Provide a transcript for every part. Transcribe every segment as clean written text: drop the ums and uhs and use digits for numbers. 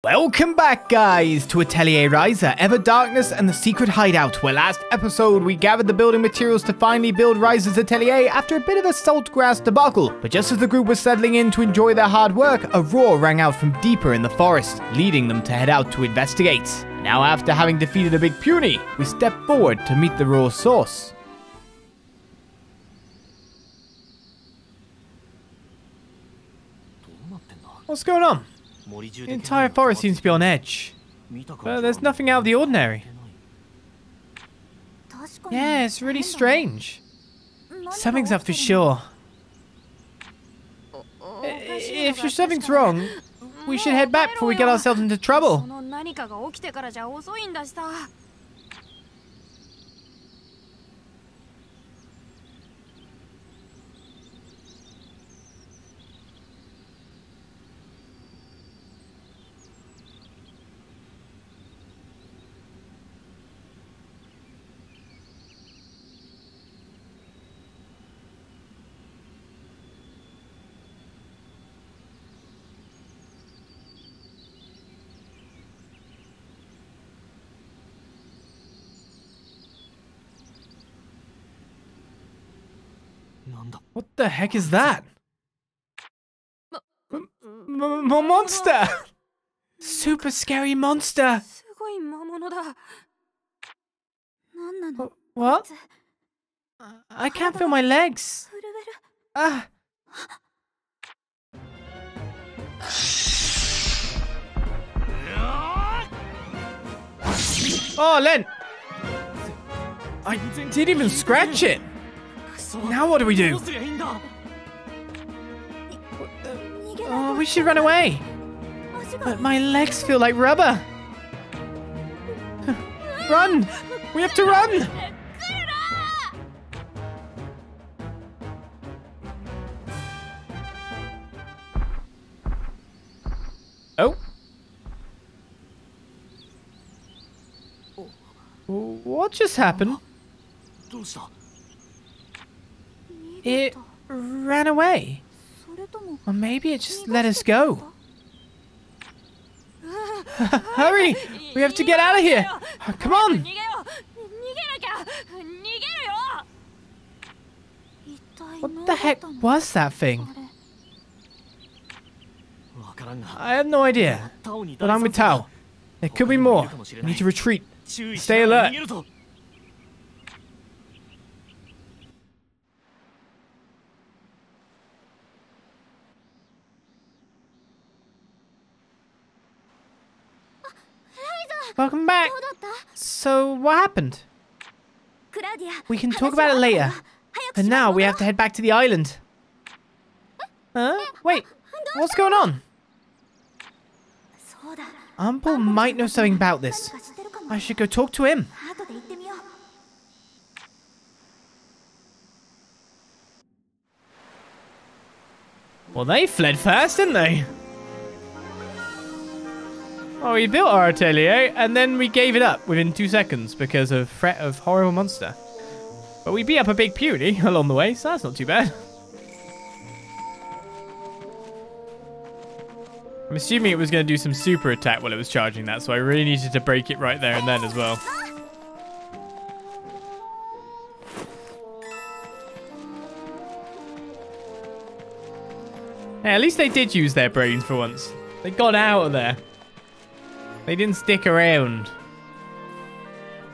Welcome back, guys, to Atelier Ryza, Ever Darkness and the Secret Hideout, where last episode we gathered the building materials to finally build Ryza's atelier after a bit of a saltgrass debacle. But just as the group was settling in to enjoy their hard work, a roar rang out from deeper in the forest, leading them to head out to investigate. Now, after having defeated a big puny, we step forward to meet the roar's source. What's going on? The entire forest seems to be on edge, but there's nothing out of the ordinary. Yeah, it's really strange. Something's up for sure. If something's wrong, we should head back before we get ourselves into trouble. What the heck is that? Monster! Super scary monster! What? I can't feel my legs. Ah! Oh, Len! I didn't even scratch it! Now what do we do? Oh, we should run away. But my legs feel like rubber. Run! We have to run! Oh. What just happened? It ran away. Or maybe it just let us go. Hurry! We have to get out of here! Come on! What the heck was that thing? I have no idea. But I'm with Tao. There could be more. We need to retreat. Stay alert. Welcome back. So, what happened? We can talk about it later. But now we have to head back to the island. Huh? Wait, what's going on? Uncle might know something about this. I should go talk to him. Well, they fled fast, didn't they? Oh, we built our atelier, and then we gave it up within 2 seconds because of threat of horrible monster. But we beat up a big puny along the way, so that's not too bad. I'm assuming it was going to do some super attack while it was charging that, so I really needed to break it right there and then as well. Hey, at least they did use their brains for once. They got out of there. They didn't stick around.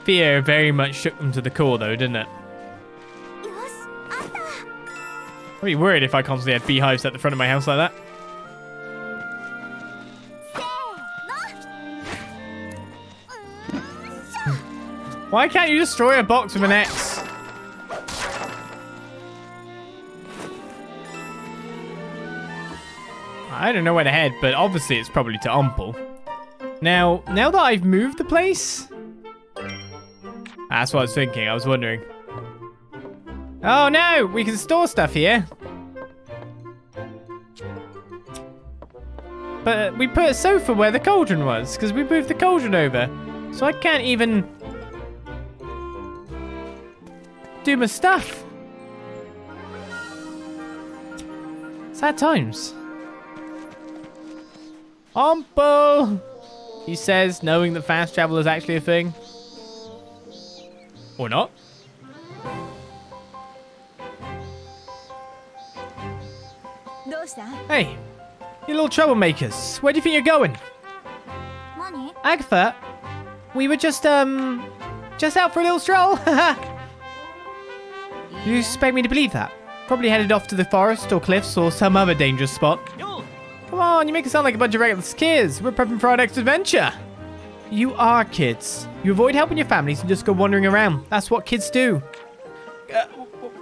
Fear very much shook them to the core, though, didn't it? I'd be worried if I constantly had beehives at the front of my house like that. Why can't you destroy a box with an X? I don't know where to head, but obviously it's probably to Umpel. Now that I've moved the place... That's what I was thinking, I was wondering. Oh no, we can store stuff here. But we put a sofa where the cauldron was, because we moved the cauldron over. So I can't even... do my stuff. Sad times. Umpel! He says, knowing that fast travel is actually a thing. Or not. Hey, you little troublemakers. Where do you think you're going? Agatha, we were just out for a little stroll. You expect me to believe that? Probably headed off to the forest or cliffs or some other dangerous spot. Come on, you make it sound like a bunch of reckless kids. We're prepping for our next adventure. You are kids. You avoid helping your families and just go wandering around. That's what kids do.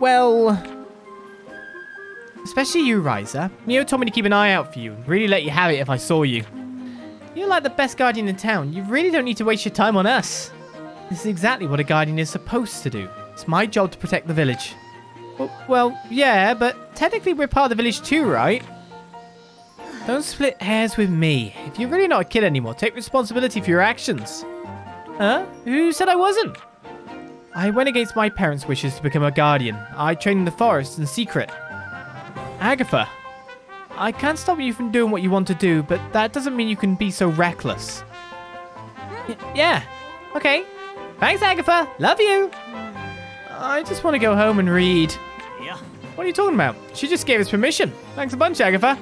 Well... Especially you, Ryza. Mio told me to keep an eye out for you and really let you have it if I saw you. You're like the best guardian in town. You really don't need to waste your time on us. This is exactly what a guardian is supposed to do. It's my job to protect the village. Well, yeah, but technically we're part of the village too, right? Don't split hairs with me. If you're really not a kid anymore, take responsibility for your actions. Huh? Who said I wasn't? I went against my parents' wishes to become a guardian. I trained in the forest in secret. Agatha, I can't stop you from doing what you want to do, but that doesn't mean you can be so reckless. Yeah, okay. Thanks, Agatha. Love you. I just want to go home and read. Yeah. What are you talking about? She just gave us permission. Thanks a bunch, Agatha.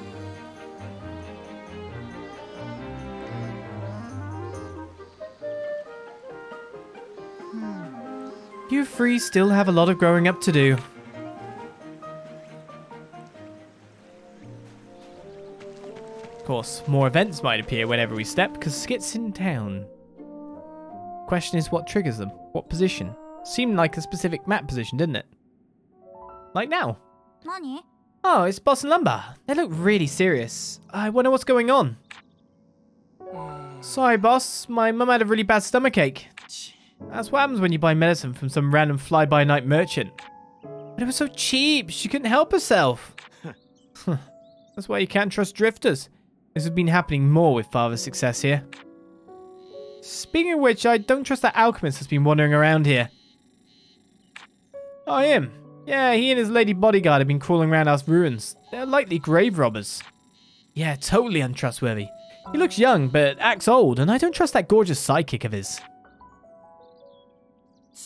You three still have a lot of growing up to do. Of course, more events might appear whenever we step, because Skit's in town. Question is, what triggers them? What position? Seemed like a specific map position, didn't it? Like now. Oh, it's Boss and Lumber. They look really serious. I wonder what's going on. Sorry, boss. My mum had a really bad stomachache. That's what happens when you buy medicine from some random fly-by-night merchant. But it was so cheap. She couldn't help herself. That's why you can't trust drifters. This has been happening more with Father's success here. Speaking of which, I don't trust that alchemist that's been wandering around here. Oh, him. Yeah, he and his lady bodyguard have been crawling around our ruins. They're likely grave robbers. Yeah, totally untrustworthy. He looks young, but acts old, and I don't trust that gorgeous sidekick of his.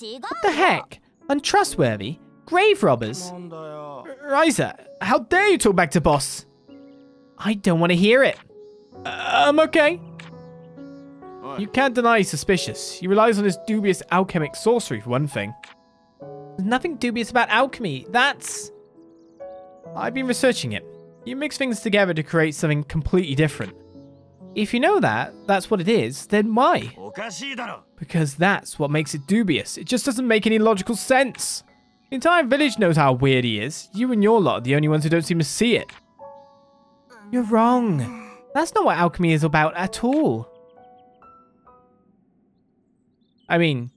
What the heck? Untrustworthy? Grave robbers? Ryza, how dare you talk back to boss? I don't want to hear it. Okay. You can't deny he's suspicious. He relies on his dubious alchemic sorcery for one thing. There's nothing dubious about alchemy. I've been researching it. You mix things together to create something completely different. If you know that's what it is, then why? Because that's what makes it dubious. It just doesn't make any logical sense. The entire village knows how weird he is. You and your lot are the only ones who don't seem to see it. You're wrong. That's not what alchemy is about at all. I mean,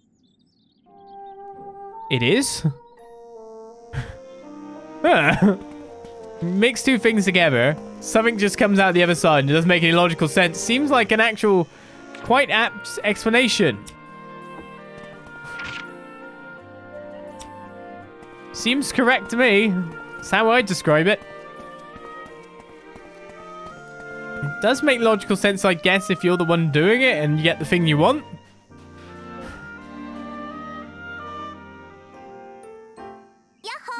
it is. Mix two things together, something just comes out the other side and it doesn't make any logical sense. Seems like an actual, quite apt explanation. Seems correct to me. That's how I describe it. It does make logical sense, I guess, if you're the one doing it and you get the thing you want.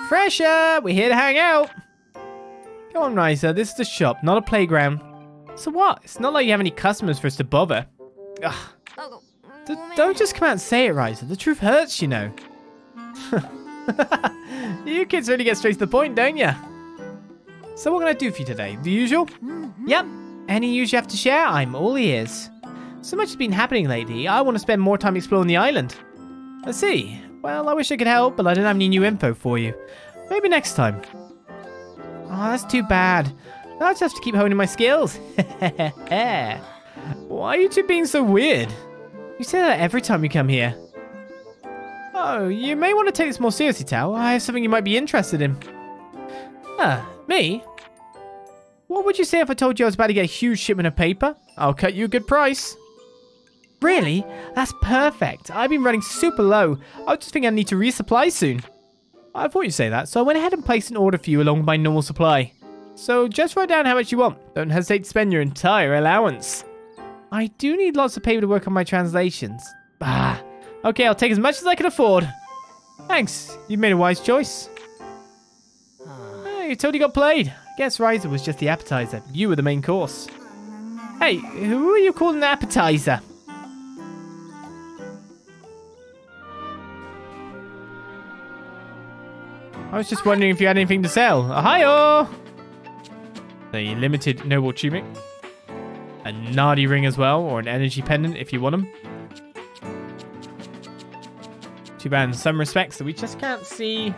Fresher! We're here to hang out! Come on, Ryza, this is a shop, not a playground. So what? It's not like you have any customers for us to bother. Ugh. Don't just come out and say it, Ryza. The truth hurts, you know. You kids really get straight to the point, don't you? So what can I do for you today? The usual? Yep. Any news you have to share? I'm all ears. So much has been happening lately. I want to spend more time exploring the island. I see. Well, I wish I could help, but I don't have any new info for you. Maybe next time. Oh, that's too bad. I'll just have to keep honing my skills. Why are you two being so weird? You say that every time you come here. Oh, you may want to take this more seriously, Tao. I have something you might be interested in. Me? What would you say if I told you I was about to get a huge shipment of paper? I'll cut you a good price. Really? That's perfect. I've been running super low. I just think I need to resupply soon. I thought you'd say that, so I went ahead and placed an order for you along with my normal supply. So just write down how much you want. Don't hesitate to spend your entire allowance. I do need lots of paper to work on my translations. Ah, okay, I'll take as much as I can afford. Thanks, you've made a wise choice. Oh, you totally got played. I guess Ryza was just the appetizer. You were the main course. Hey, who are you calling an appetizer? I was just wondering if you had anything to sell. Ohio! A limited noble tunic. A Nardi ring as well, or an energy pendant if you want them. Too bad in some respects that we just can't see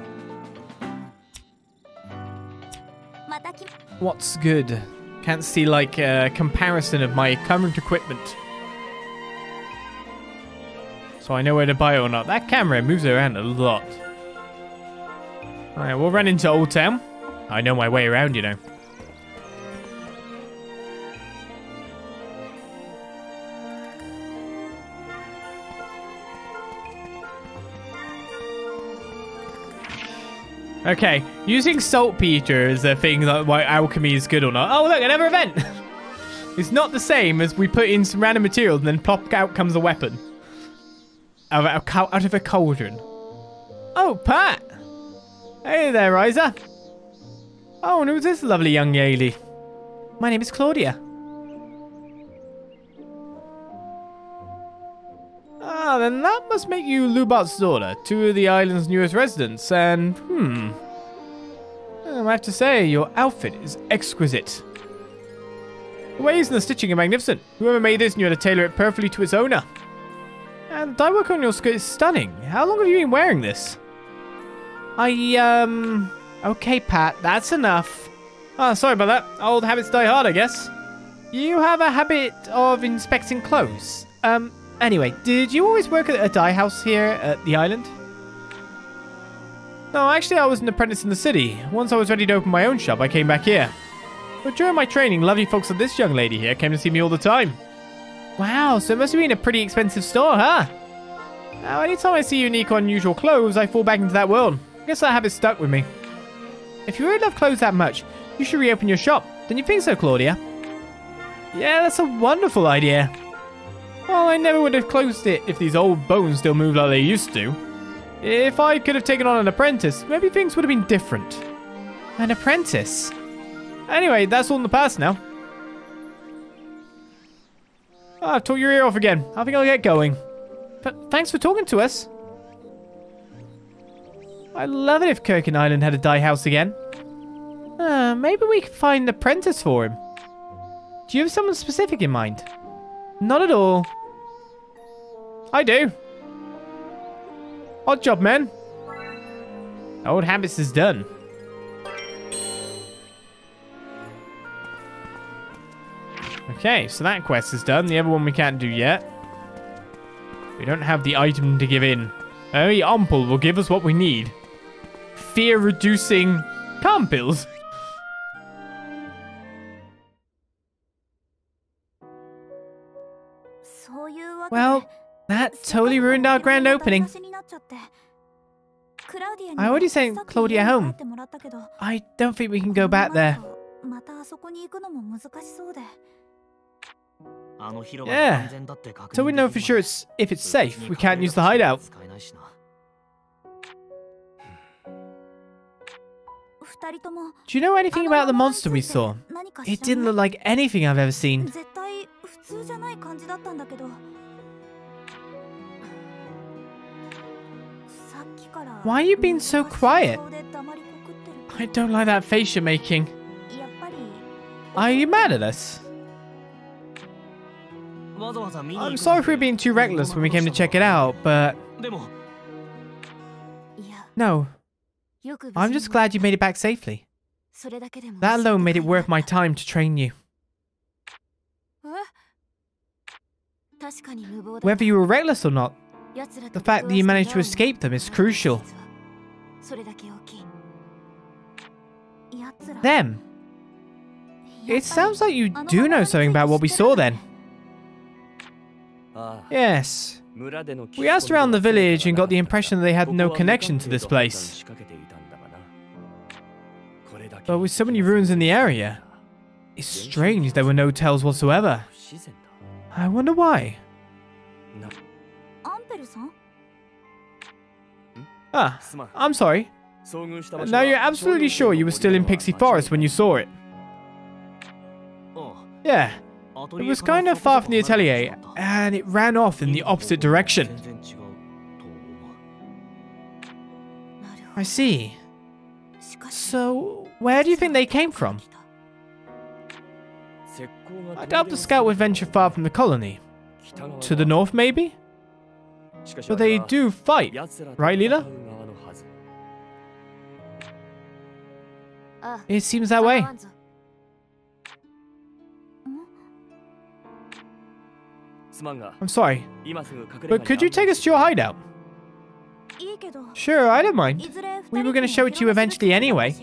what's good. Can't see like a comparison of my current equipment. So I know where to buy it or not. That camera moves around a lot. Alright, we'll run into Old Town. I know my way around, you know. Okay, using saltpeter is a thing that why alchemy is good or not. Oh, look, another event! It's not the same as we put in some random materials and then plop out comes a weapon. Out of a cauldron. Oh, Pat! Hey there, Ryza. Oh, and who's this lovely young lady? My name is Claudia. Ah, then that must make you Lubart's daughter, two of the island's newest residents, and, I have to say, your outfit is exquisite. The waves and the stitching are magnificent. Whoever made this knew how to tailor it perfectly to its owner. And the dye work on your skirt is stunning. How long have you been wearing this? Okay, Pat, that's enough. Oh, sorry about that. Old habits die hard, I guess. You have a habit of inspecting clothes. Anyway, did you always work at a dye house here at the island? No, actually I was an apprentice in the city. Once I was ready to open my own shop, I came back here. But during my training, lovely folks like this young lady here came to see me all the time. Wow, so it must have been a pretty expensive store, huh? Now, anytime I see unique or unusual clothes, I fall back into that world. I guess that habit stuck with me. If you really love clothes that much, you should reopen your shop. Don't you think so, Claudia? Yeah, that's a wonderful idea. Well, I never would have closed it if these old bones still moved like they used to. If I could have taken on an apprentice, maybe things would have been different. An apprentice? Anyway, that's all in the past now. Oh, I've talked your ear off again. I think I'll get going. But thanks for talking to us. I'd love it if Kirkin Island had a dye house again. Maybe we could find an apprentice for him. Do you have someone specific in mind? Not at all. I do. Odd job, man. Old habits is done. Okay, so that quest is done. The other one we can't do yet. We don't have the item to give in. Only Ompel will give us what we need. Fear-reducing calm pills. Well, that totally ruined our grand opening. I already sent Claudia home. I don't think we can go back there. Yeah, so we know for sure if it's safe, we can't use the hideout. Do you know anything about the monster we saw? It didn't look like anything I've ever seen. Why are you being so quiet? I don't like that face you're making. Are you mad at us? I'm sorry for being too reckless when we came to check it out, but... No. I'm just glad you made it back safely. That alone made it worth my time to train you. Whether you were reckless or not, the fact that you managed to escape them is crucial. Them? It sounds like you do know something about what we saw then. Yes. We asked around the village and got the impression that they had no connection to this place. But with so many ruins in the area, it's strange there were no tells whatsoever. I wonder why. Ah, I'm sorry. Now you're absolutely sure you were still in Pixie Forest when you saw it? Yeah. It was kind of far from the atelier, and it ran off in the opposite direction. I see. So, where do you think they came from? I doubt the scout would venture far from the colony. To the north, maybe? But they do fight, right, Leela? It seems that way. I'm sorry, but could you take us to your hideout? Sure, I don't mind. We were going to show it to you eventually anyway.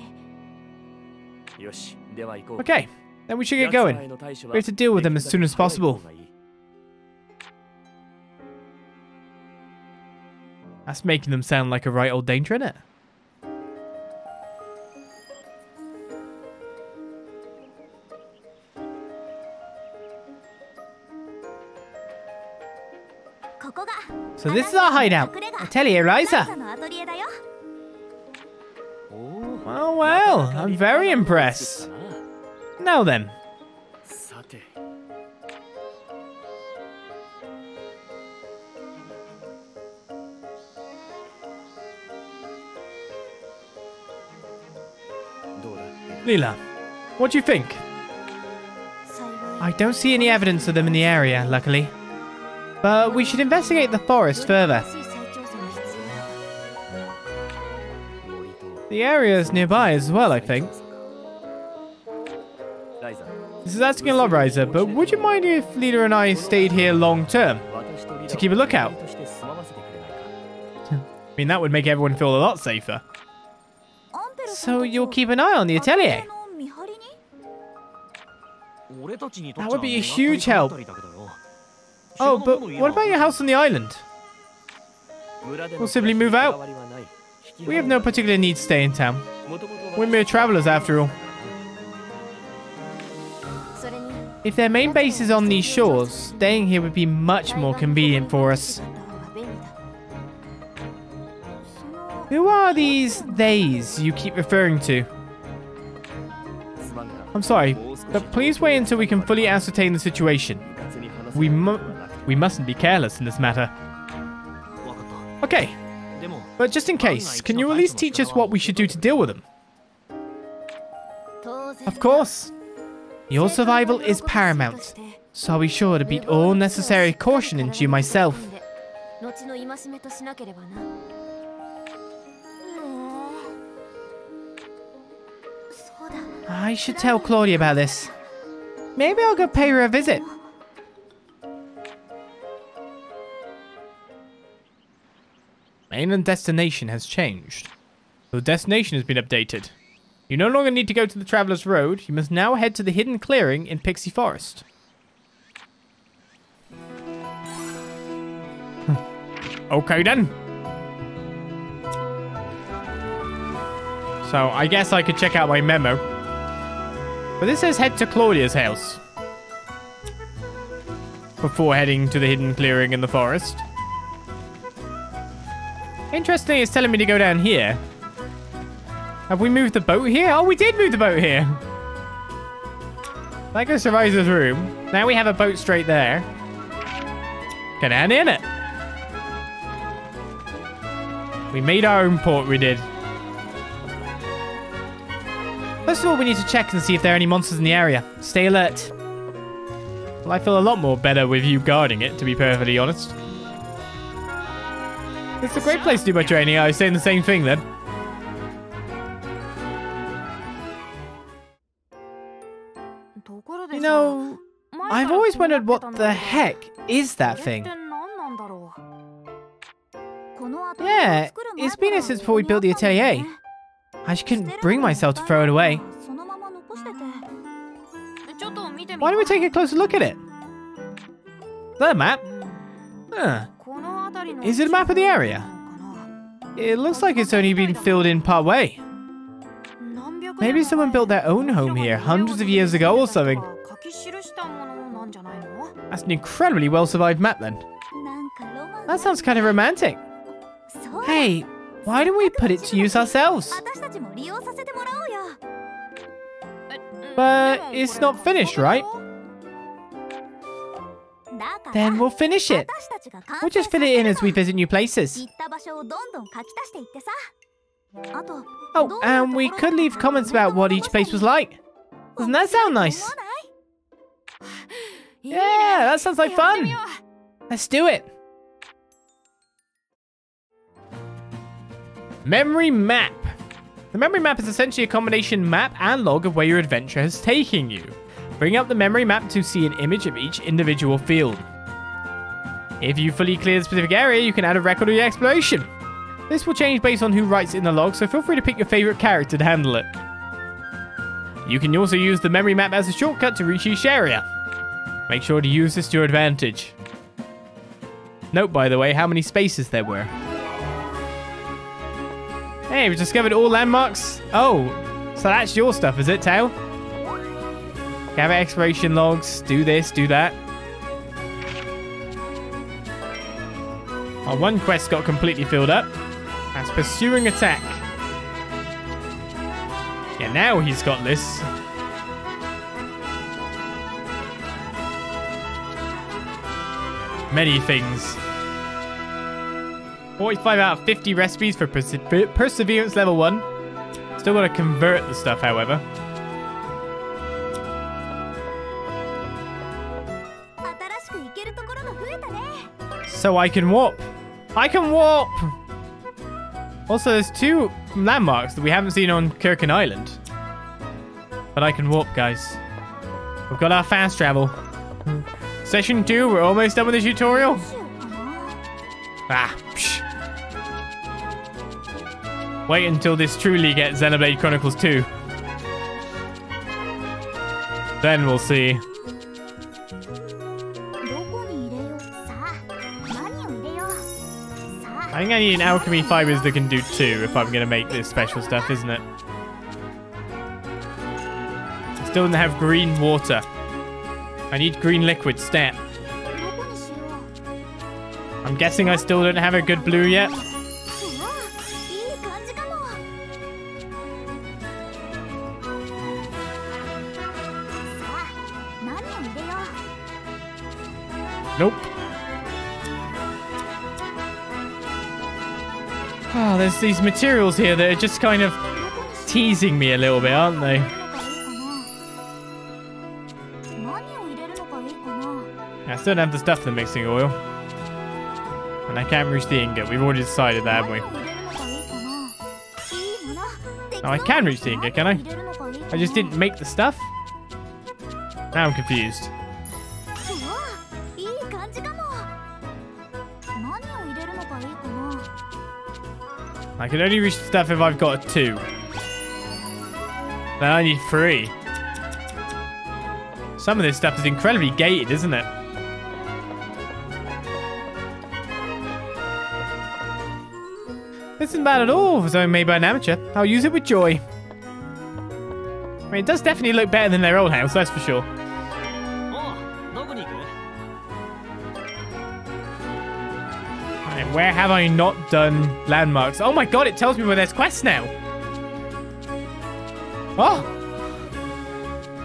Okay, then we should get going. We have to deal with them as soon as possible. That's making them sound like a right old danger, isn't it? So this is our hideout, Atelier Ryza. Well, I'm very impressed. Now then. Leela, what do you think? I don't see any evidence of them in the area, luckily. But we should investigate the forest further. The area is nearby as well, I think. This is asking a lot, Ryza, but would you mind if Leela and I stayed here long term? To keep a lookout? I mean, that would make everyone feel a lot safer. So you'll keep an eye on the atelier? That would be a huge help. Oh, but what about your house on the island? We'll simply move out. We have no particular need to stay in town. We're mere travelers after all. If their main base is on these shores, staying here would be much more convenient for us. Who are these theys you keep referring to? I'm sorry, but please wait until we can fully ascertain the situation. We mustn't be careless in this matter. Okay, but just in case, can you at least teach us what we should do to deal with them? Of course. Your survival is paramount, so I'll be sure to beat all necessary caution into you myself. I should tell Claudia about this. Maybe I'll go pay her a visit. Mainland destination has changed. The destination has been updated. You no longer need to go to the Traveler's Road. You must now head to the hidden clearing in Pixie Forest. Okay then. So I guess I could check out my memo. But this says head to Claudia's house before heading to the hidden clearing in the forest. Interestingly, it's telling me to go down here. Have we moved the boat here? Oh, we did move the boat here. That goes to Ryza's room. Now we have a boat straight there. Get down in it. We made our own port, we did. First of all, we need to check and see if there are any monsters in the area. Stay alert. Well, I feel a lot more better with you guarding it, to be perfectly honest. It's a great place to do my training. I was saying the same thing then. You know, I've always wondered what the heck is that thing. Yeah, it's been here since before we built the atelier. I just couldn't bring myself to throw it away. Why don't we take a closer look at it? Is that a map? Huh. Is it a map of the area? It looks like it's only been filled in part way. Maybe someone built their own home here hundreds of years ago or something. That's an incredibly well-survived map then. That sounds kind of romantic. Hey, why don't we put it to use ourselves? But it's not finished, right? Then we'll finish it. We'll just fill it in as we visit new places. Oh, and we could leave comments about what each place was like. Doesn't that sound nice? Yeah, that sounds like fun. Let's do it. Memory map. The memory map is essentially a combination map and log of where your adventure has taken you. Bring up the memory map to see an image of each individual field. If you fully clear the specific area, you can add a record of your exploration. This will change based on who writes in the log, so feel free to pick your favorite character to handle it. You can also use the memory map as a shortcut to reach each area. Make sure to use this to your advantage. Note, by the way, how many spaces there were. Hey, we discovered all landmarks. Oh, so that's your stuff, is it, Tao? Gather exploration logs, do this, do that. Our one quest got completely filled up. That's pursuing attack. Yeah, now he's got this. Many things. 45 out of 50 recipes for Perseverance level 1. Still got to convert the stuff, however. So I can warp. I can warp! Also, there's 2 landmarks that we haven't seen on Kirkin Island. But I can warp, guys. We've got our fast travel. Session 2, we're almost done with the tutorial. Ah, psh. Wait until this truly gets Xenoblade Chronicles 2. Then we'll see. I think I need an alchemy fibers that can do 2 if I'm going to make this special stuff, isn't it? Still don't have green water. I need green liquid stat. I'm guessing I still don't have a good blue yet. Nope. Oh, there's these materials here that are just kind of teasing me a little bit, aren't they? I still don't have the stuff for the mixing oil. And I can't reach the ingot. We've already decided that, haven't we? Oh, I can reach the ingot, can I? I just didn't make the stuff? Now I'm confused. I can only reach the stuff if I've got a 2. Then I need 3. Some of this stuff is incredibly gated, isn't it? This isn't bad at all for something made by an amateur. I'll use it with joy. I mean, it does definitely look better than their old house, that's for sure. Right, where have I not done landmarks? Oh my god, it tells me where there's quests now. Oh!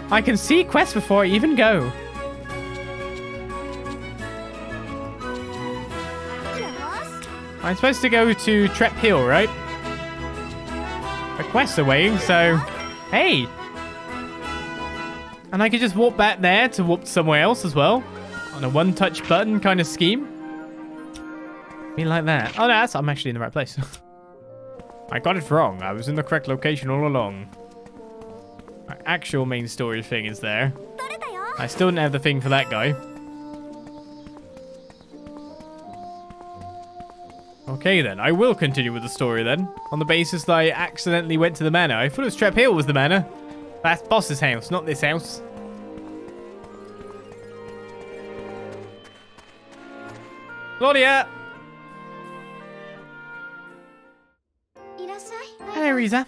I can see quests before I even go. I'm supposed to go to Trep Hill, right? The quests are waiting, so... Hey! And I could just walk back there to walk somewhere else as well. On a one-touch button kind of scheme. I mean like that. Oh, no, I'm actually in the right place. I got it wrong. I was in the correct location all along. My actual main story thing is there. I still didn't have the thing for that guy. Okay then, I will continue with the story then. On the basis that I accidentally went to the manor. I thought it was Trep Hill was the manor. That's boss's house, not this house. Claudia! Hello, Ryza.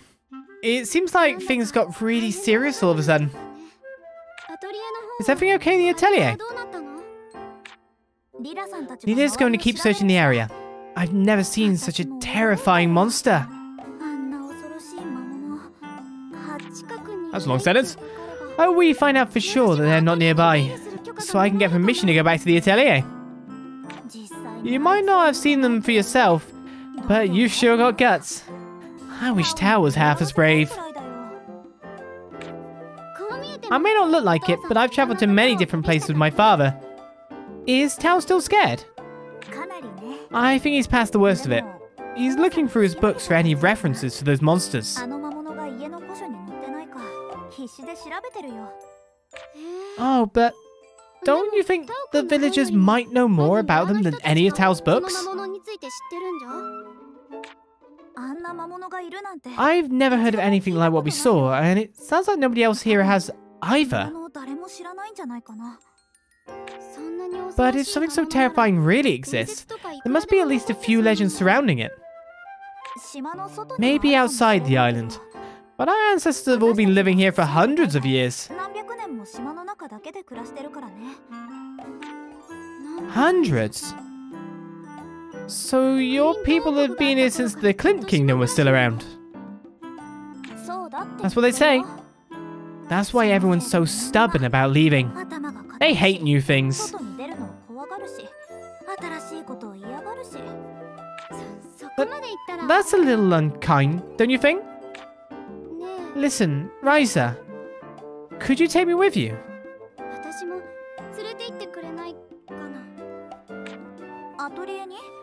It seems like things got really serious all of a sudden. Is everything okay in the atelier? Lila's going to keep searching the area. I've never seen such a terrifying monster. That's a long sentence. Oh, we find out for sure that they're not nearby, so I can get permission to go back to the Atelier. You might not have seen them for yourself, but you've sure got guts. I wish Tao was half as brave. I may not look like it, but I've traveled to many different places with my father. Is Tao still scared? I think he's past the worst of it. He's looking through his books for any references to those monsters. Oh, but don't you think the villagers might know more about them than any of Tao's books? I've never heard of anything like what we saw, and it sounds like nobody else here has either. But if something so terrifying really exists, there must be at least a few legends surrounding it. Maybe outside the island. But our ancestors have all been living here for hundreds of years. Hundreds? So your people have been here since the Clint Kingdom was still around? That's what they say. That's why everyone's so stubborn about leaving. They hate new things. But that's a little unkind, don't you think? Listen, Ryza, could you take me with you?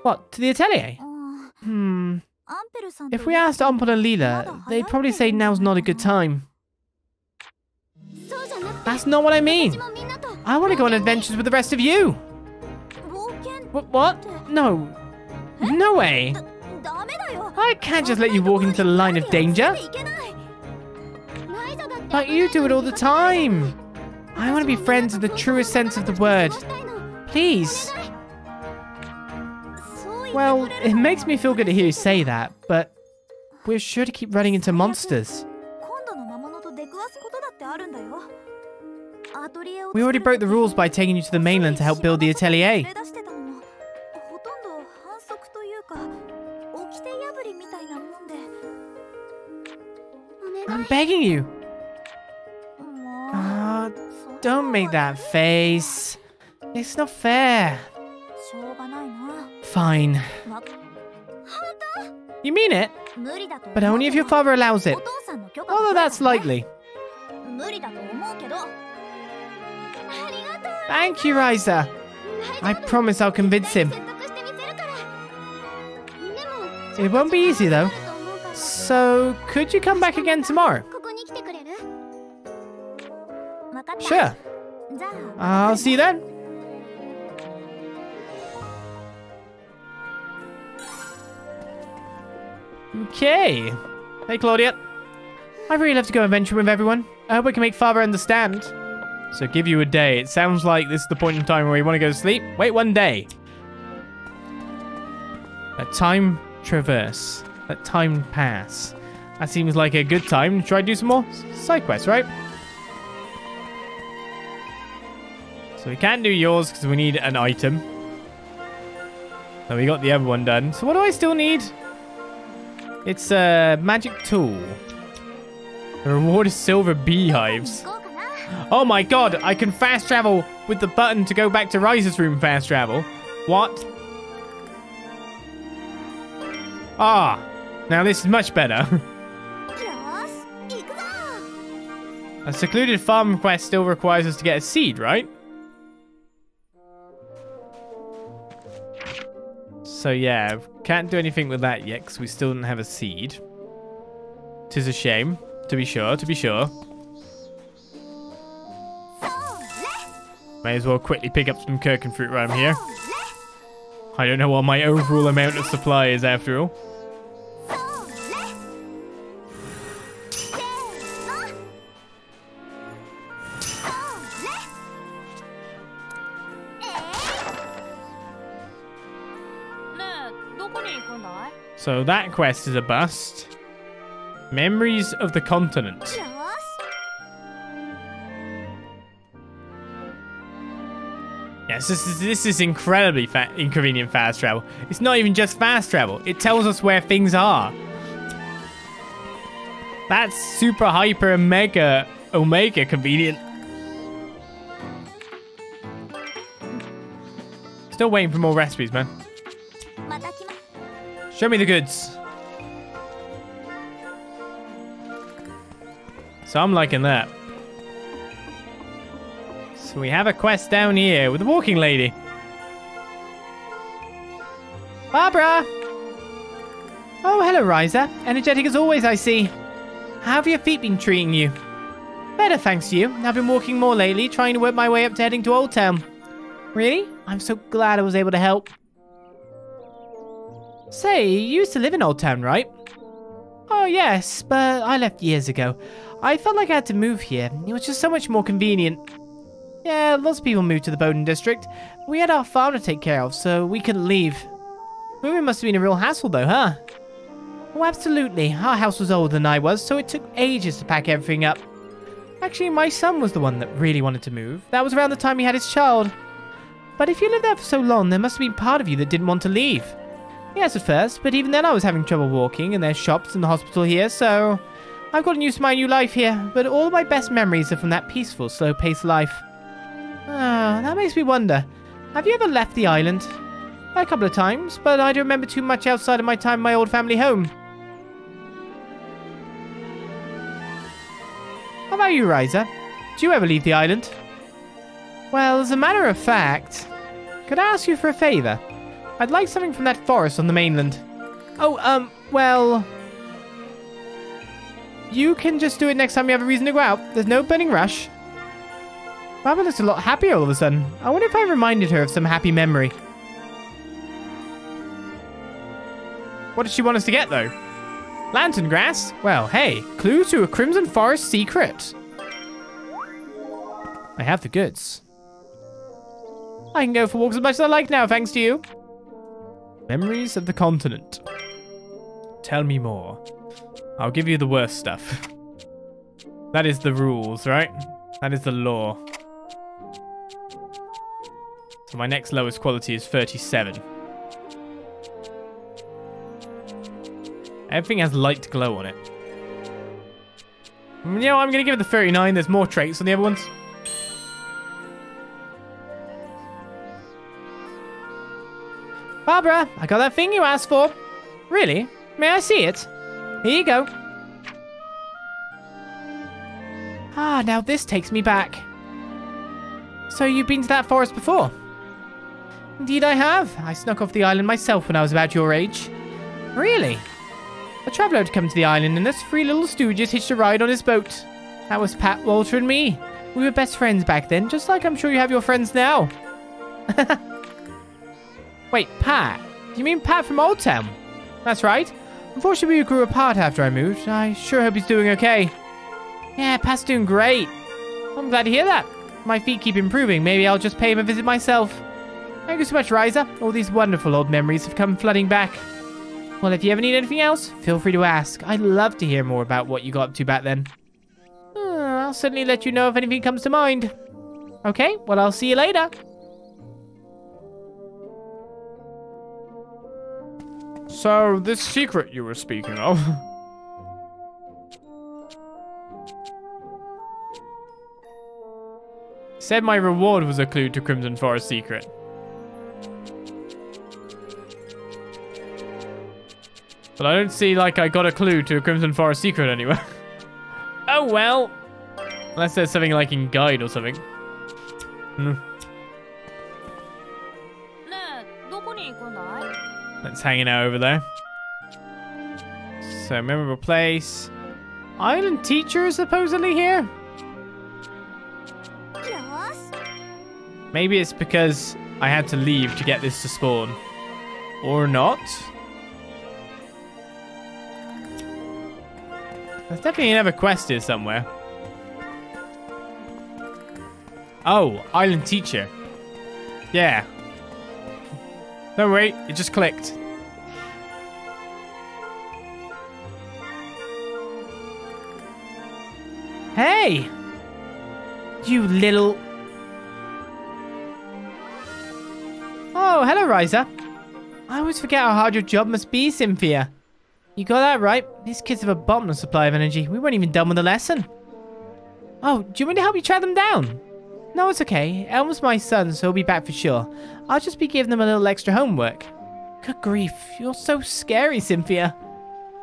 What, to the Atelier? If we asked Ampon and Lila, they'd probably say now's not a good time. That's not what I mean. I want to go on adventures with the rest of you. What? No. No way. I can't just let you walk into the line of danger. But you do it all the time. I want to be friends in the truest sense of the word. Please. Well, it makes me feel good to hear you say that, but we're sure to keep running into monsters. We already broke the rules by taking you to the mainland to help build the Atelier. I'm begging you. Don't make that face. It's not fair. Fine. You mean it? But only if your father allows it. Although that's likely. Thank you, Ryza. I promise I'll convince him. It won't be easy, though. So, could you come back again tomorrow? Sure. I'll see you then. Okay. Hey, Claudia. I'd really love to go adventure with everyone. I hope I can make Father understand. So give you a day. It sounds like this is the point in time where you want to go to sleep. Wait 1 day. Let time traverse. Let time pass. That seems like a good time to try to do some more side quests, right? So we can't do yours because we need an item. So we got the other one done. So what do I still need? It's a magic tool. The reward is silver beehives. Oh my god, I can fast travel with the button to go back to Ryza's room fast travel. What? Ah, now this is much better. A secluded farm quest still requires us to get a seed, right? So yeah, can't do anything with that yet because we still don't have a seed. 'Tis a shame, to be sure, to be sure. May as well quickly pick up some Kirkin fruit while I'm here. I don't know what my overall amount of supply is after all. So that quest is a bust. Memories of the continent. Yeah, Yes, this is incredibly inconvenient fast travel. It's not even just fast travel. It tells us where things are. That's super hyper mega omega convenient. Still waiting for more recipes, man. Show me the goods. So I'm liking that. So we have a quest down here with the walking lady. Barbara! Oh, hello, Ryza. Energetic as always, I see. How have your feet been treating you? Better, thanks to you. I've been walking more lately, trying to work my way up to heading to Old Town. Really? I'm so glad I was able to help. Say, you used to live in Old Town, right? Oh, yes, but I left years ago. I felt like I had to move here. It was just so much more convenient. Yeah, lots of people moved to the Bowden district. We had our farm to take care of, so we couldn't leave. Moving must have been a real hassle, though, huh? Oh, absolutely. Our house was older than I was, so it took ages to pack everything up. Actually, my son was the one that really wanted to move. That was around the time he had his child. But if you lived there for so long, there must have been part of you that didn't want to leave. Yes, at first, but even then I was having trouble walking, and there's shops and the hospital here, so I've gotten used to my new life here, but all of my best memories are from that peaceful, slow-paced life. Ah, that makes me wonder, have you ever left the island? A couple of times, but I don't remember too much outside of my time in my old family home. How about you, Ryza? Do you ever leave the island? Well, as a matter of fact, could I ask you for a favor? I'd like something from that forest on the mainland. Oh, well... You can just do it next time you have a reason to go out. There's no burning rush. Barbara looks a lot happier all of a sudden. I wonder if I reminded her of some happy memory. What does she want us to get, though? Lantern grass? Well, hey, clue to a Crimson Forest secret. I have the goods. I can go for walks as much as I like now, thanks to you. Memories of the continent. Tell me more. I'll give you the worst stuff. That is the rules, right? That is the law. So my next lowest quality is 37. Everything has light glow on it. You know, I'm going to give it the 39. There's more traits on the other ones. Barbara, I got that thing you asked for. Really? May I see it? Here you go. Ah, now this takes me back. So you've been to that forest before? Indeed I have. I snuck off the island myself when I was about your age. Really? A traveller had come to the island and us three little stooges hitched a ride on his boat. That was Pat, Walter and me. We were best friends back then, just like I'm sure you have your friends now. Wait, Pat? You mean Pat from Old Town? That's right. Unfortunately, we grew apart after I moved. I sure hope he's doing okay. Yeah, Pat's doing great. I'm glad to hear that. My feet keep improving. Maybe I'll just pay him a visit myself. Thank you so much, Ryza. All these wonderful old memories have come flooding back. Well, if you ever need anything else, feel free to ask. I'd love to hear more about what you got up to back then. I'll certainly let you know if anything comes to mind. Okay, well, I'll see you later. So, this secret you were speaking of. Said my reward was a clue to Crimson Forest secret. But I don't see like I got a clue to a Crimson Forest secret anywhere. Oh well. Unless there's something like in guide or something. Let's hanging out over there. So, memorable place. Island teacher is supposedly here? Yes. Maybe it's because I had to leave to get this to spawn. Or not. There's definitely another quest here somewhere. Oh, island teacher. Yeah. No, wait, it just clicked. Hey! You little... Hello, Ryza. I always forget how hard your job must be, Cynthia. You got that right. These kids have a bottomless supply of energy. We weren't even done with the lesson. Oh, do you want me to help you track them down? No, it's okay. Elm's my son, so he'll be back for sure. I'll just be giving them a little extra homework. Good grief, you're so scary, Cynthia.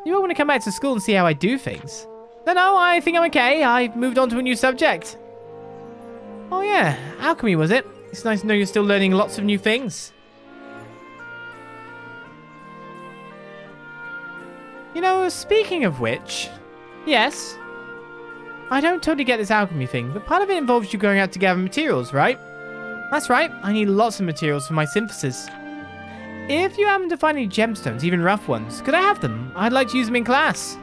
You won't want to come back to school and see how I do things. No, I think I'm okay. I've moved on to a new subject. Oh yeah, alchemy was it? It's nice to know you're still learning lots of new things. You know, speaking of which... Yes? I don't totally get this alchemy thing, but part of it involves you going out to gather materials, right? That's right, I need lots of materials for my synthesis. If you happen to find any gemstones, even rough ones, could I have them? I'd like to use them in class.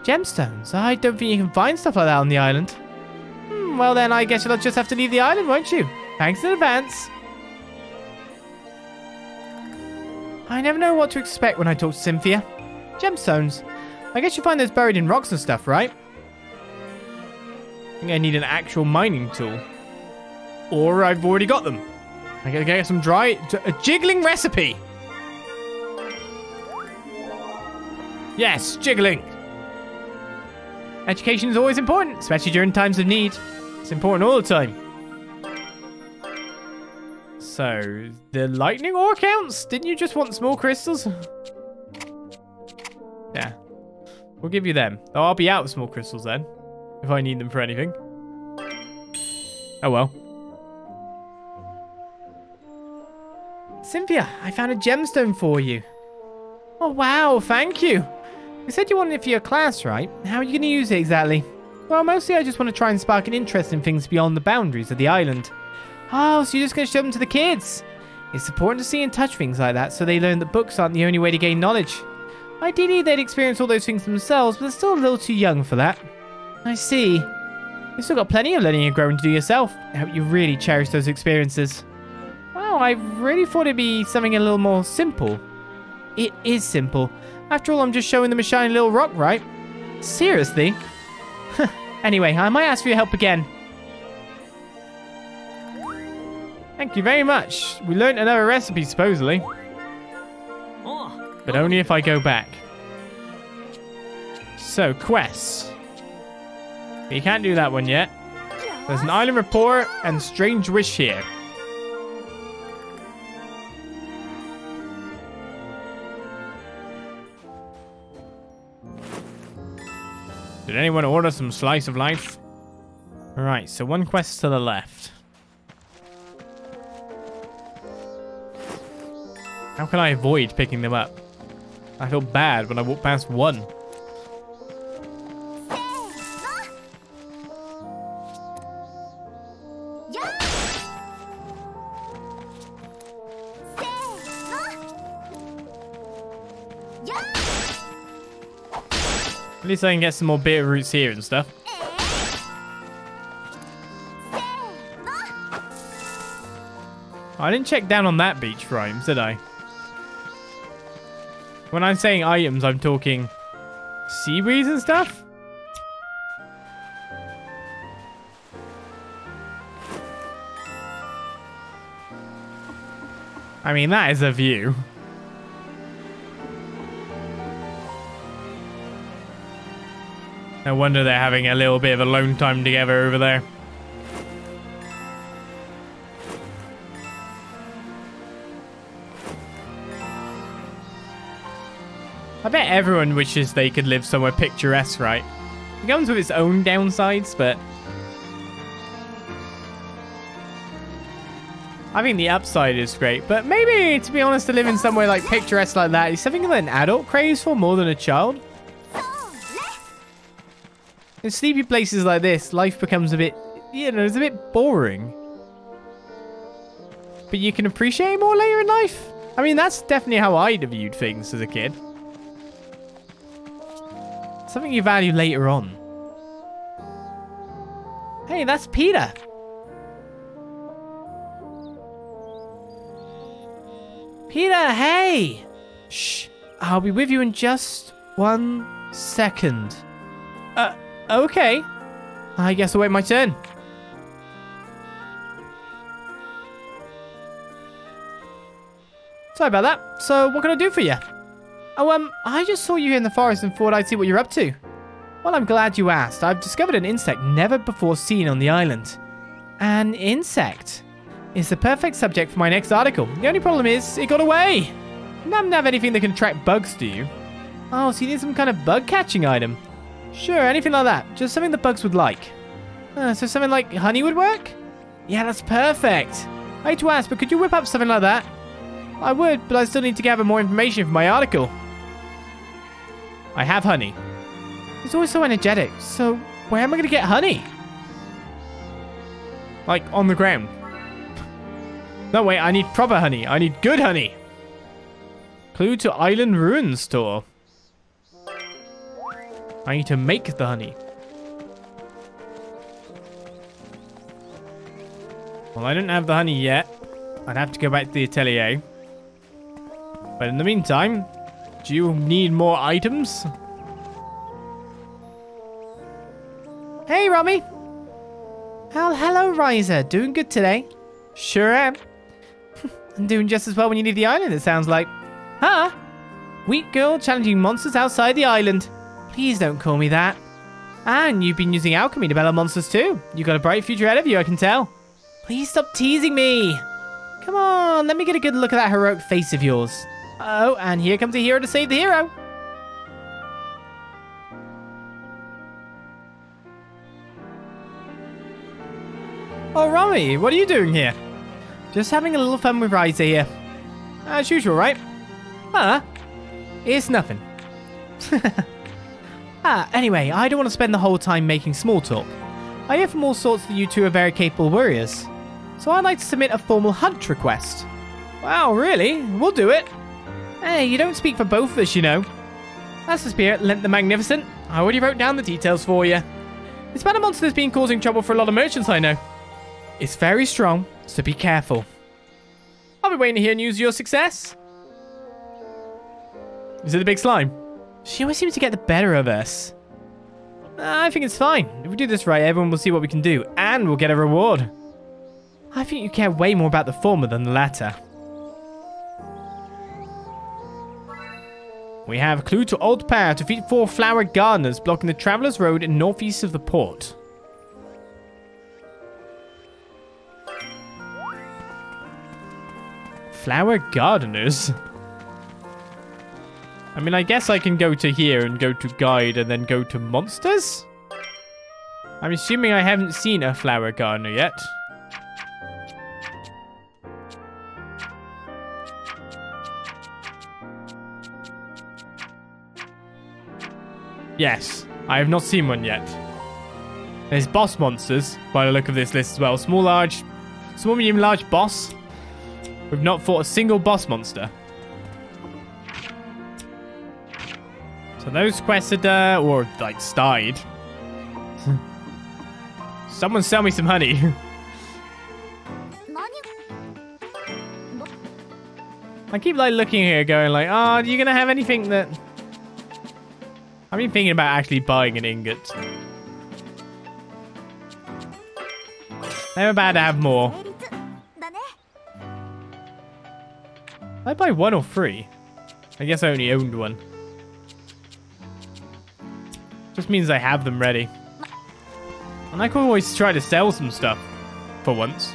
Gemstones? I don't think you can find stuff like that on the island. Well then, I guess you'll just have to leave the island, won't you? Thanks in advance. I never know what to expect when I talk to Cynthia. Gemstones. I guess you find those buried in rocks and stuff, right? I think I need an actual mining tool. Or I've already got them. I gotta get some a jiggling recipe. Yes, jiggling. Education is always important, especially during times of need. It's important all the time. So, the lightning ore counts? Didn't you just want small crystals? Yeah. We'll give you them. Oh, I'll be out of small crystals then. If I need them for anything. Oh well. Cynthia, I found a gemstone for you. Oh wow, thank you. You said you wanted it for your class, right? How are you going to use it exactly? Well, mostly I just want to try and spark an interest in things beyond the boundaries of the island. Oh, so you're just going to show them to the kids? It's important to see and touch things like that so they learn that books aren't the only way to gain knowledge. Ideally, they'd experience all those things themselves, but they're still a little too young for that. I see. You've still got plenty of learning and growing to do yourself. I hope you really cherish those experiences. Wow, I really thought it'd be something a little more simple. It is simple. After all, I'm just showing them a shiny little rock, right? Seriously? Anyway, I might ask for your help again. Thank you very much. We learned another recipe, supposedly. But only if I go back. So, quests. You can't do that one yet. There's an island report and strange wish here. Did anyone order some slice of life? Alright, so one quest to the left. How can I avoid picking them up? I feel bad when I walk past one. At least I can get some more bitter roots here and stuff. I didn't check down on that beach for items, did I? When I'm saying items, I'm talking seaweeds and stuff? I mean, that is a view. No wonder they're having a little bit of alone time together over there. I bet everyone wishes they could live somewhere picturesque, right? It comes with its own downsides, but I think the upside is great. But maybe, to be honest, to live in somewhere like picturesque like that is something that an adult craves for more than a child. In sleepy places like this, life becomes a bit, you know, it's a bit boring. But you can appreciate more later in life. I mean, that's definitely how I'd have viewed things as a kid. Something you value later on. Hey, that's Peter. Peter, hey! Shh, I'll be with you in just 1 second. Okay. I guess I'll wait my turn. Sorry about that. So, what can I do for you? Oh, I just saw you here in the forest and thought I'd see what you're up to. Well, I'm glad you asked. I've discovered an insect never before seen on the island. An insect? It's the perfect subject for my next article. The only problem is, it got away. You happen to have anything that can track bugs, do you? Oh, so you need some kind of bug catching item? Sure, anything like that. Just something the bugs would like. So something like honey would work? Yeah, that's perfect. I hate to ask, but could you whip up something like that? I would, but I still need to gather more information for my article. I have honey. It's always so energetic, so where am I going to get honey? Like, on the ground. No, wait, I need proper honey. I need good honey. Clue to Island Ruin Store. I need to make the honey. Well, I don't have the honey yet. I'd have to go back to the atelier. But in the meantime, do you need more items? Hey, Romy. Well, hello, Ryza. Doing good today? Sure am. I'm doing just as well when you leave the island, it sounds like. Huh? Weak girl challenging monsters outside the island. Please don't call me that. And you've been using alchemy to battle monsters too. You've got a bright future ahead of you, I can tell. Please stop teasing me. Come on, let me get a good look at that heroic face of yours. Oh, and here comes a hero to save the hero. Oh, Romy, what are you doing here? Just having a little fun with Ryza here. As usual, right? Huh? It's nothing. Anyway, I don't want to spend the whole time making small talk. I hear from all sorts that you two are very capable warriors. So I'd like to submit a formal hunt request. Wow, really? We'll do it. Hey, you don't speak for both of us, you know. That's the spirit, Lent the Magnificent. I already wrote down the details for you. It's about a monster that's been causing trouble for a lot of merchants I know. It's very strong, so be careful. I'll be waiting to hear news of your success. Is it the big slime? She always seems to get the better of us. I think it's fine. If we do this right, everyone will see what we can do, and we'll get a reward. I think you care way more about the former than the latter. We have a clue to Old Power to defeat 4 flower gardeners blocking the Traveller's Road in northeast of the port. Flower gardeners? I mean, I guess I can go to here and go to guide and then go to monsters? I'm assuming I haven't seen a flower gardener yet. Yes, I have not seen one yet. There's boss monsters by the look of this list as well. Small, medium, large boss. We've not fought a single boss monster. So those quests are, or like started. Someone sell me some honey. I keep like looking here going like, oh, are you going to have anything that... I've been thinking about actually buying an ingot. Never bad to have more. I buy 1 or 3. I guess I only owned 1. Just means I have them ready. And I could always try to sell some stuff. For once.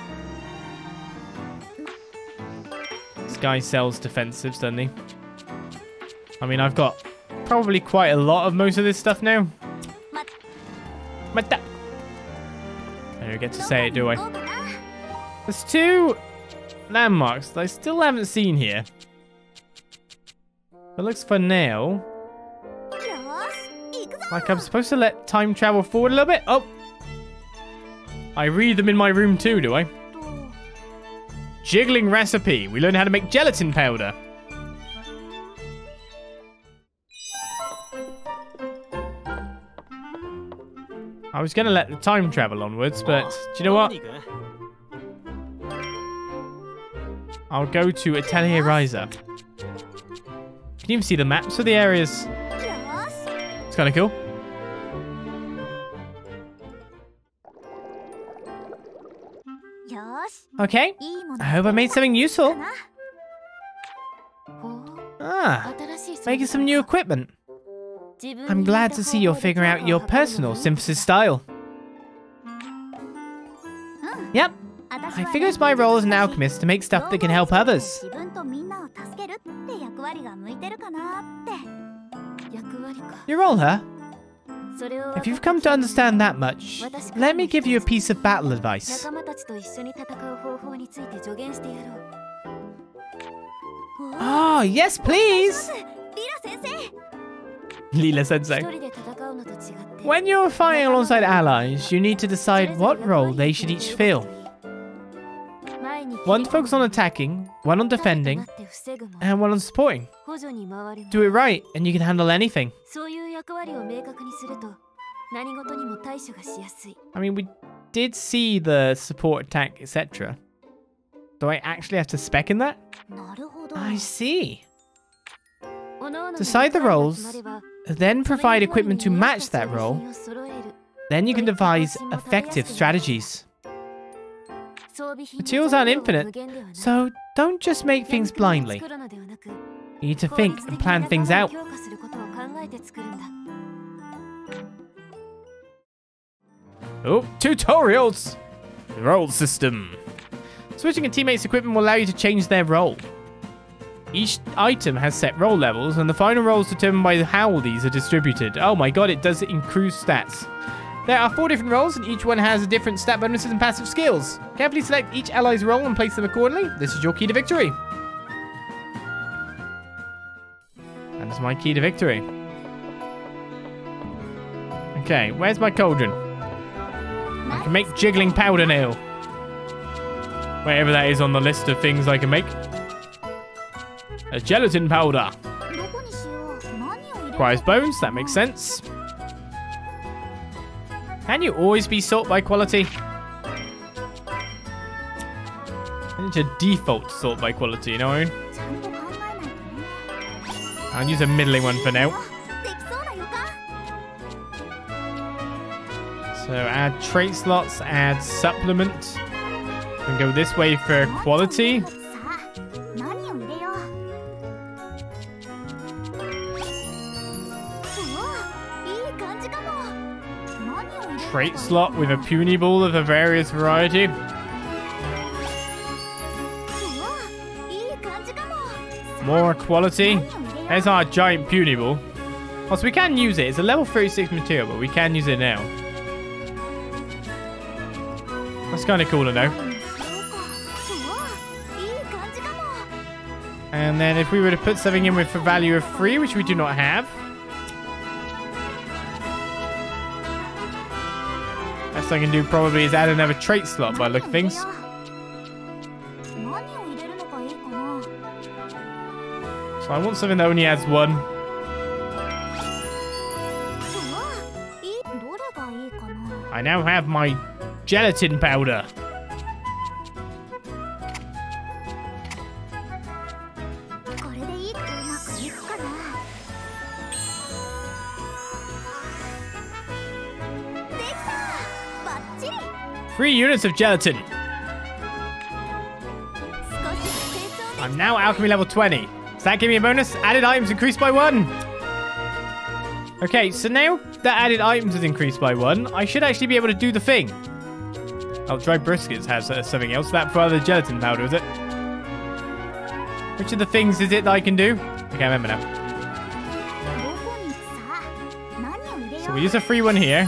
This guy sells defensives, doesn't he? I mean, I've got probably quite a lot of most of this stuff now. I don't get to say it, do I? There's 2 landmarks that I still haven't seen here. It looks for now like I'm supposed to let time travel forward a little bit. Oh, I read them in my room too, do I? Jiggling recipe. We learned how to make gelatin powder. I was going to let the time travel onwards, but do you know what? I'll go to Atelier Ryza. Can you even see the maps of the areas? It's kind of cool. Okay, I hope I made something useful. Ah, making some new equipment. I'm glad to see you're figuring out your personal synthesis style. Yep, I figure it's my role as an alchemist to make stuff that can help others. Your role, huh? If you've come to understand that much, let me give you a piece of battle advice. Oh, yes, please! Lila-sensei. When you're fighting alongside allies, you need to decide what role they should each fill. One to focus on attacking, one on defending, and one on supporting. Do it right, and you can handle anything. I mean, we did see the support, attack, etc. Do I actually have to spec in that? I see. Decide the roles, then provide equipment to match that role. Then you can devise effective strategies. Materials aren't infinite, so don't just make things blindly. You need to think and plan things out. Oh, tutorials! Role system. Switching a teammate's equipment will allow you to change their role. Each item has set role levels, and the final role is determined by how these are distributed. Oh my god, it does increase stats. There are 4 different roles, and each one has a different stat bonuses and passive skills. Carefully select each ally's role and place them accordingly. This is your key to victory. And that's my key to victory. Okay, where's my cauldron? I can make jiggling powder now. Whatever that is on the list of things I can make. A gelatin powder. Requires bones, that makes sense. Can you always be sort by quality? I need to default sort by quality, you know what I mean? I'll use a middling one for now. So add trait slots, add supplement. And go this way for quality. Trait slot with a puny ball of a various variety. More quality. There's our giant puny ball. Also, we can use it. It's a level 36 material, but we can use it now. That's kind of cool to know. And then if we were to put something in with a value of 3, which we do not have. Best I can do probably is add another trait slot by the look of things. So I want something that only has 1. I now have my gelatin powder. Three units of gelatin. I'm now alchemy level 20. Does that give me a bonus? Added items increased by 1. Okay, so now that added items is increased by 1, I should actually be able to do the thing. Oh, dry briskets has something else. That for the gelatin powder, is it? Which of the things is it that I can do? I can't remember now. So we use a free one here.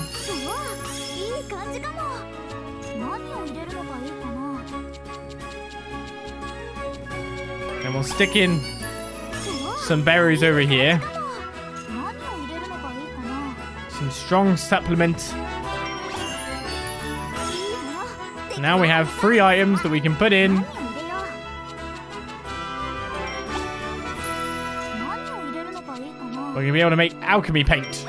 And we'll stick in some berries over here. Some strong supplement. Now we have 3 items that we can put in. We're going to be able to make alchemy paint.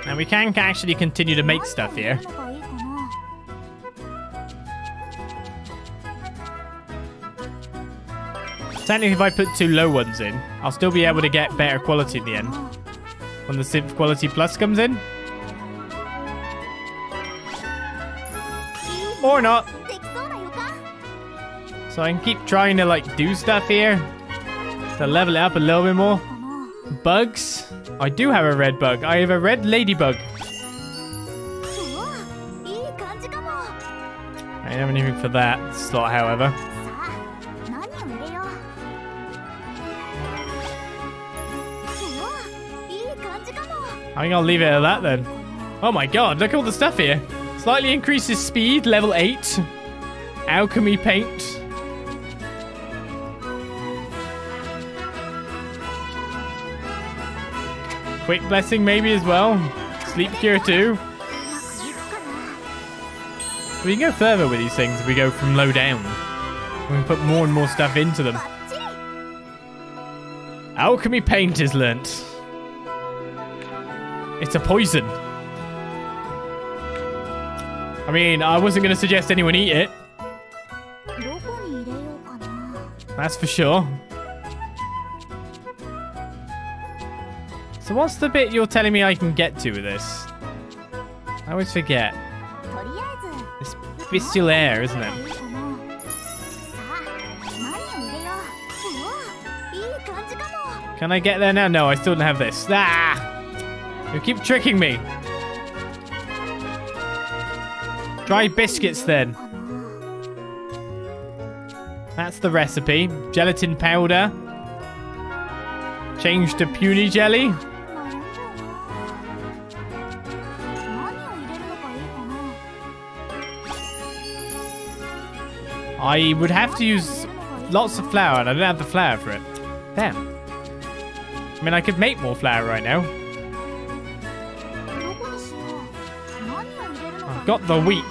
And we can actually continue to make stuff here. Technically, if I put 2 low ones in, I'll still be able to get better quality in the end. When the synth quality plus comes in. Or not. So I can keep trying to like do stuff here to level it up a little bit more. Bugs. I do have a red bug. I have a red ladybug. I don't have anything for that slot, however. I think I'll leave it at that then. Oh my god, look at all the stuff here. Slightly increases speed, level 8. Alchemy paint. Quick blessing maybe as well. Sleep cure too. We can go further with these things if we go from low down. We can put more and more stuff into them. Alchemy paint is learnt. It's a poison. I mean, I wasn't going to suggest anyone eat it. That's for sure. So what's the bit you're telling me I can get to with this? I always forget. It's bestial air, isn't it? Can I get there now? No, I still don't have this. Ah! You keep tricking me. Dry biscuits then. That's the recipe. Gelatin powder. Change to puny jelly. I would have to use lots of flour, and I don't have the flour for it. Damn. I mean, I could make more flour right now. I've got the wheat.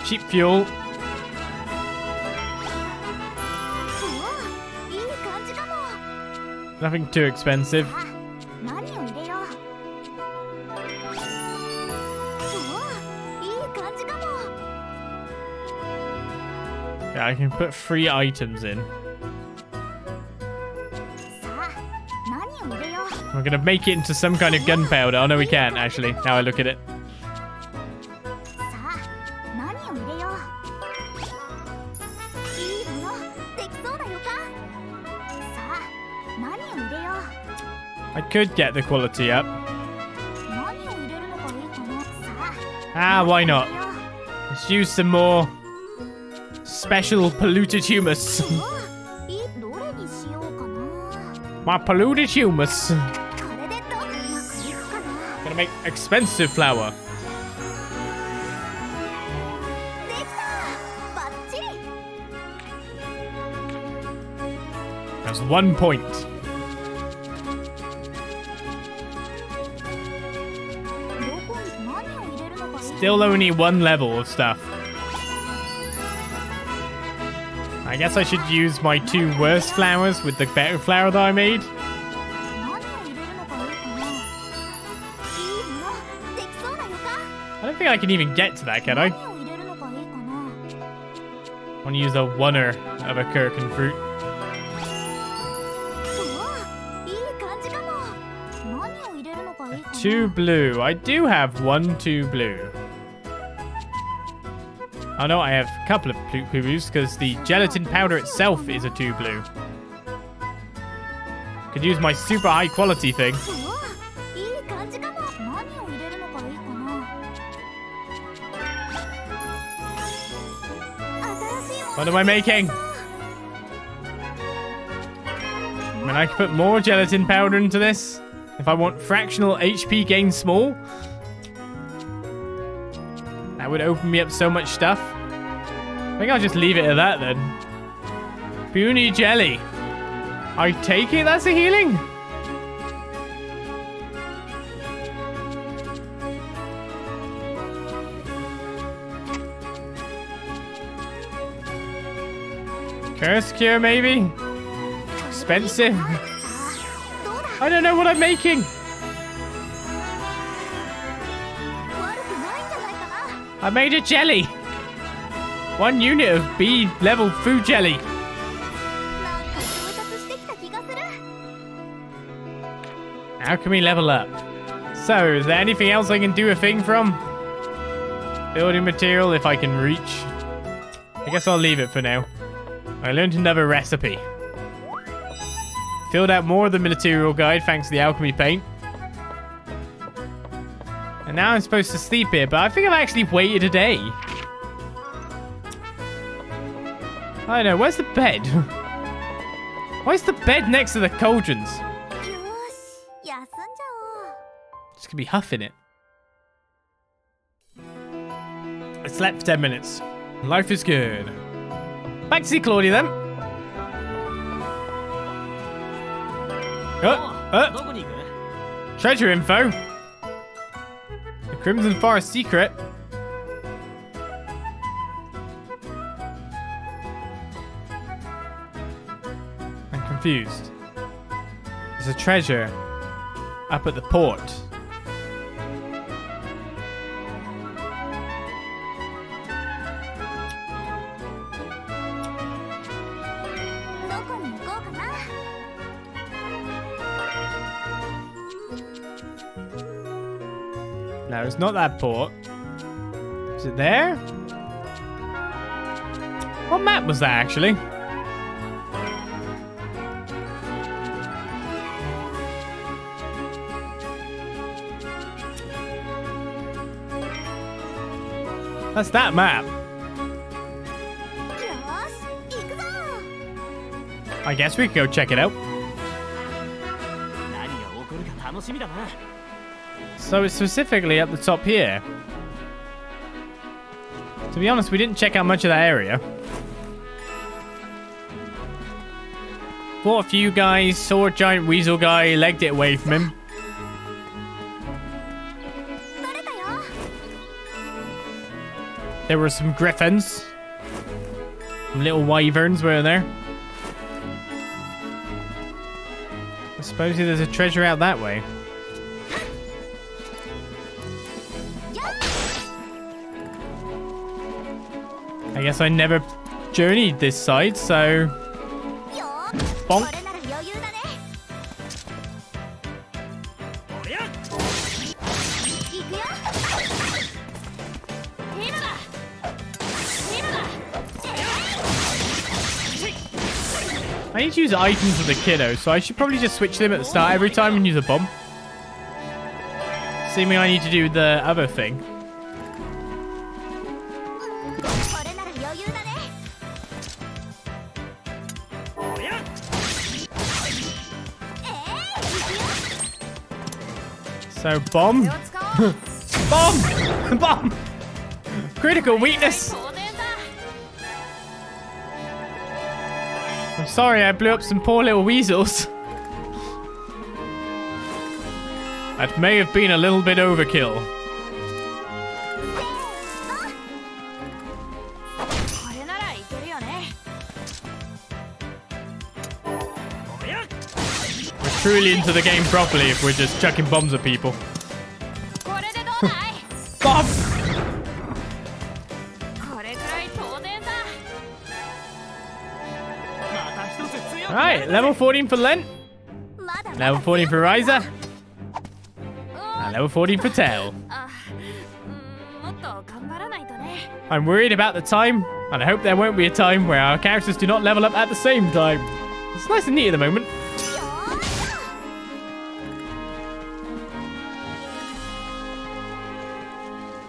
Cheap fuel. Nothing too expensive. Yeah, I can put 3 items in. We're gonna make it into some kind of gunpowder. Oh no, we can't actually. Now I look at it. I could get the quality up. Ah, why not? Let's use some more special polluted humus. My polluted humus. Gonna make expensive flour. That's 1 point. Still only 1 level of stuff. I guess I should use my 2 worst flowers with the better flower that I made. I don't think I can even get to that, can I? I want to use a 1er of a Kirkin fruit. 2 blue. I do have 1, 2 blue. Oh no, I have a couple of blue blues because the gelatin powder itself is a 2 blue. Could use my super high quality thing. What am I making? I mean, I could put more gelatin powder into this if I want fractional HP gain small. That would open me up so much stuff. I think I'll just leave it at that then. Puny jelly. I take it that's a healing? Curse cure maybe? Expensive? I don't know what I'm making. I made a jelly. 1 unit of B level food jelly. How can we level up? So, is there anything else I can do a thing from? Building material, if I can reach. I guess I'll leave it for now. I learned another recipe. Filled out more of the material guide thanks to the alchemy paint. And now I'm supposed to sleep here, but I think I've actually waited a day. I don't know, where's the bed? Why is the bed next to the cauldrons? Just gonna be huffing it. I slept for 10 minutes. Life is good. Back to see Claudia then. Treasure info. The Crimson Forest secret. I'm confused. There's a treasure up at the port. No, it's not that port. Is it there? What map was that, actually? That's that map. I guess we could go check it out. So it's specifically up the top here. To be honest, we didn't check out much of that area. Fought a few guys, saw a giant weasel guy, legged it away from him. There were some griffins. Some little wyverns were there. I suppose there's a treasure out that way. I guess I never journeyed this side, so... Bonk. I need to use items with the kiddo, so I should probably just switch them at the start every time and use a bomb. Seeming I need to do the other thing. So, bomb. Bomb! Bomb! Critical weakness! I'm sorry I blew up some poor little weasels. That may have been a little bit overkill. We're truly into the game properly if we're just chucking bombs at people. Bomb! Alright, level 14 for Lent. Level 14 for Ryza. And level 14 for Tail. I'm worried about the time, and I hope there won't be a time where our characters do not level up at the same time. It's nice and neat at the moment.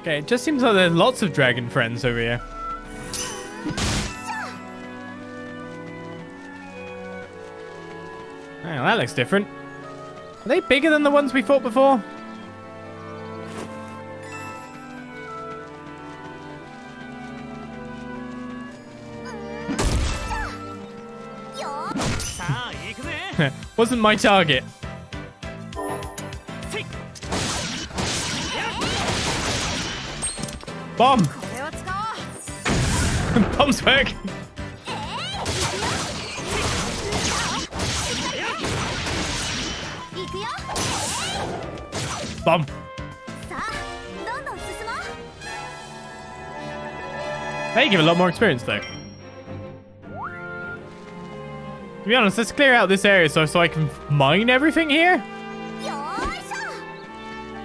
Okay, it just seems like there's lots of dragon friends over here. Oh, that looks different. Are they bigger than the ones we fought before? Wasn't my target. Bomb! Bombs work! Bomb! They give a lot more experience though. To be honest, let's clear out this area so I can mine everything here.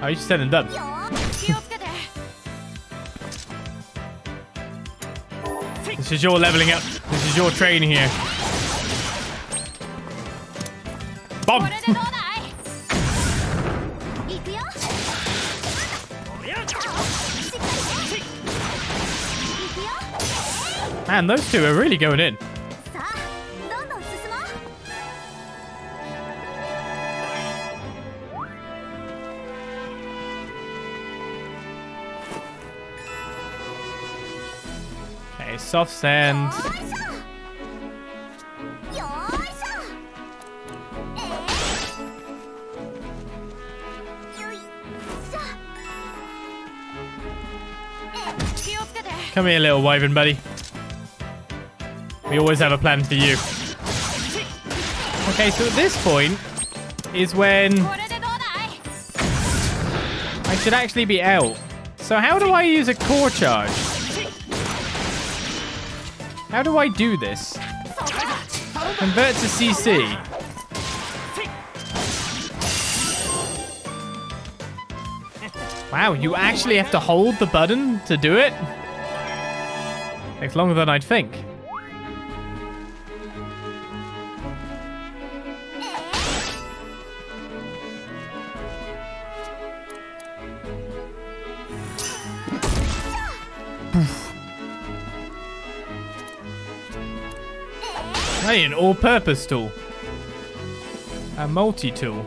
Oh, you just said and done. This is your leveling up. This is your training here. Bomb! Man, those two are really going in. Okay, soft sand. Come here, little wyvern buddy. We always have a plan for you. Okay, so at this point is when I should actually be out. So how do I use a core charge? How do I do this? Convert to CC. Wow, you actually have to hold the button to do it? Takes longer than I'd think. I need an all-purpose tool. A multi-tool.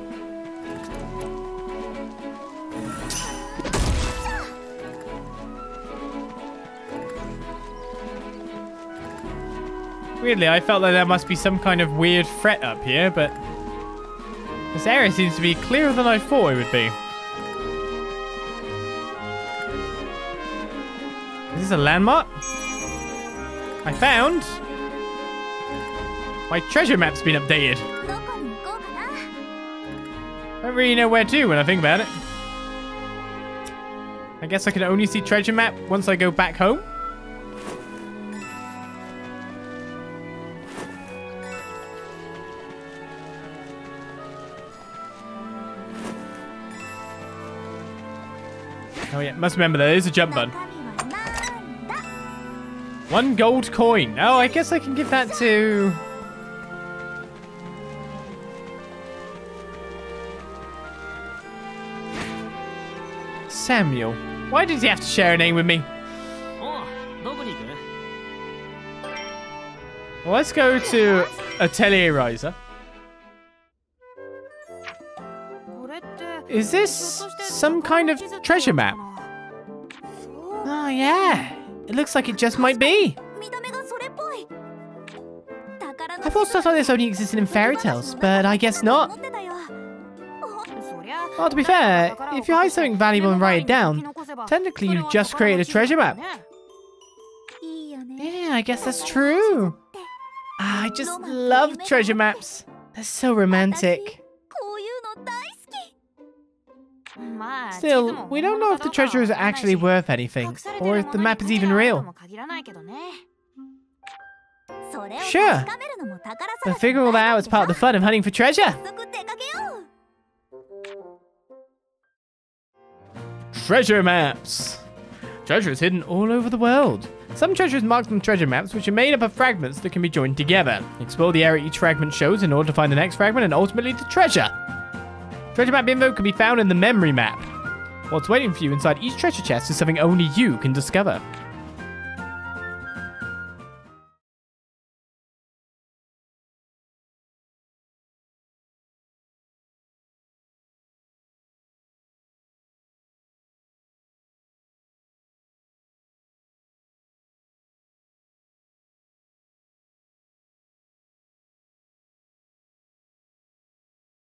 Weirdly, I felt like there must be some kind of weird threat up here, but this area seems to be clearer than I thought it would be. Is this a landmark? I found... My treasure map's been updated. I don't really know where to when I think about it. I guess I can only see treasure map once I go back home. Oh yeah, must remember there is a jump button. 1 gold coin. Oh, I guess I can give that to... Samuel. Why did he have to share a name with me? Well, let's go to Atelier Ryza. Is this some kind of treasure map? Oh, yeah. It looks like it just might be. I thought stuff like this only existed in fairy tales, but I guess not. Well, to be fair, if you hide something valuable and write it down, technically you just created a treasure map. Yeah, I guess that's true. I just love treasure maps. They're so romantic. Still, we don't know if the treasure is actually worth anything, or if the map is even real. Sure, but figure all that out as part of the fun of hunting for treasure. Treasure maps! Treasure is hidden all over the world. Some treasure is marked on treasure maps, which are made up of fragments that can be joined together. Explore the area each fragment shows in order to find the next fragment and ultimately the treasure. Treasure map info can be found in the memory map. What's waiting for you inside each treasure chest is something only you can discover.